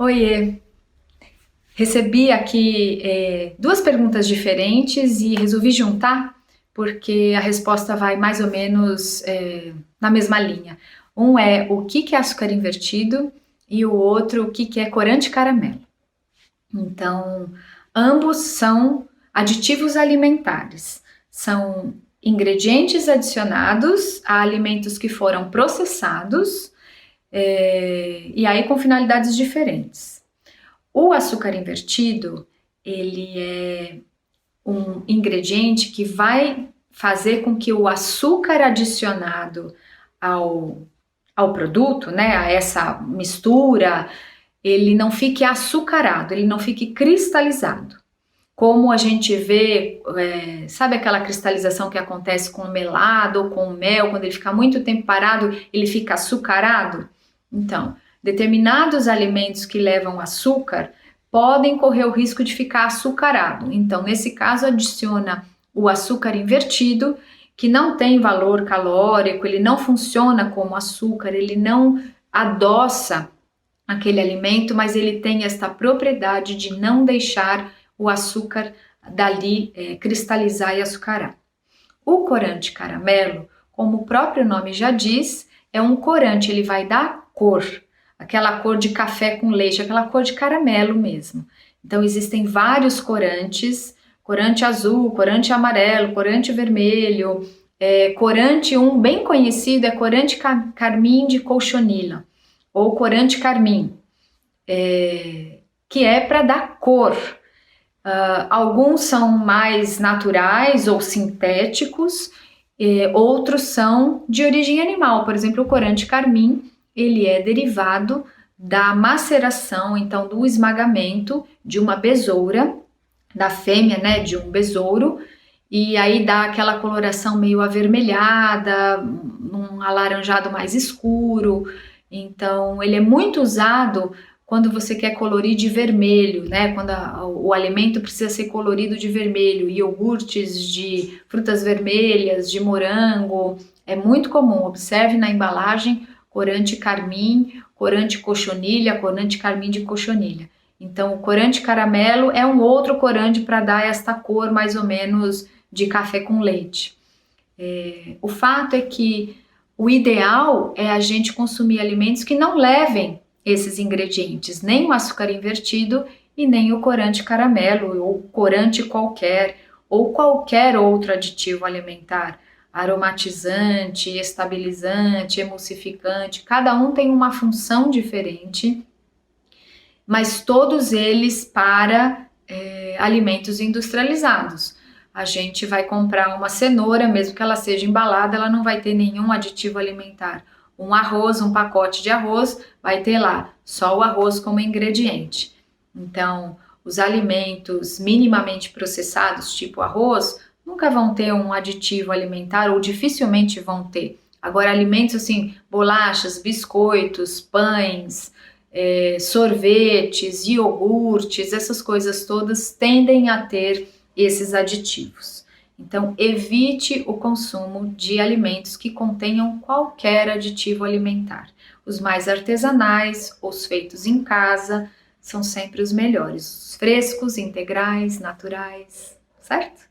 Oiê! Recebi aqui duas perguntas diferentes e resolvi juntar porque a resposta vai mais ou menos na mesma linha. Um é o que é açúcar invertido e o outro o que é corante caramelo. Então, ambos são aditivos alimentares, são ingredientes adicionados a alimentos que foram processados e aí com finalidades diferentes. O açúcar invertido, ele é um ingrediente que vai fazer com que o açúcar adicionado ao produto, né, a essa mistura, ele não fique açucarado, ele não fique cristalizado. Como a gente vê, sabe aquela cristalização que acontece com o melado ou com o mel, quando ele fica muito tempo parado, ele fica açucarado? Então, determinados alimentos que levam açúcar podem correr o risco de ficar açucarado. Então, nesse caso, adiciona o açúcar invertido, que não tem valor calórico, ele não funciona como açúcar, ele não adoça aquele alimento, mas ele tem esta propriedade de não deixar o açúcar dali cristalizar e açucarar. O corante caramelo, como o próprio nome já diz, é um corante, ele vai dar cor, aquela cor de café com leite, aquela cor de caramelo mesmo. Então existem vários corantes, corante azul, corante amarelo, corante vermelho, corante um bem conhecido é corante carmim de cochonilha, ou corante carmim, que é para dar cor. Alguns são mais naturais ou sintéticos, outros são de origem animal. Por exemplo, o corante carmim, ele é derivado da maceração, então do esmagamento de uma besoura, da fêmea, né, de um besouro, e aí dá aquela coloração meio avermelhada, um alaranjado mais escuro. Então ele é muito usado quando você quer colorir de vermelho, né? Quando o alimento precisa ser colorido de vermelho, iogurtes de frutas vermelhas, de morango, é muito comum. Observe na embalagem corante carmim, corante cochonilha, corante carmim de cochonilha. Então, o corante caramelo é um outro corante para dar esta cor mais ou menos de café com leite. O fato é que o ideal é a gente consumir alimentos que não levem esses ingredientes, nem o açúcar invertido e nem o corante caramelo, ou corante qualquer, ou qualquer outro aditivo alimentar, aromatizante, estabilizante, emulsificante, cada um tem uma função diferente, mas todos eles para alimentos industrializados. A gente vai comprar uma cenoura, mesmo que ela seja embalada, ela não vai ter nenhum aditivo alimentar. Um arroz, um pacote de arroz, vai ter lá só o arroz como ingrediente. Então, os alimentos minimamente processados, tipo arroz, nunca vão ter um aditivo alimentar ou dificilmente vão ter. Agora, alimentos assim, bolachas, biscoitos, pães, sorvetes, iogurtes, essas coisas todas tendem a ter esses aditivos. Então, evite o consumo de alimentos que contenham qualquer aditivo alimentar. Os mais artesanais, os feitos em casa, são sempre os melhores. Os frescos, integrais, naturais, certo?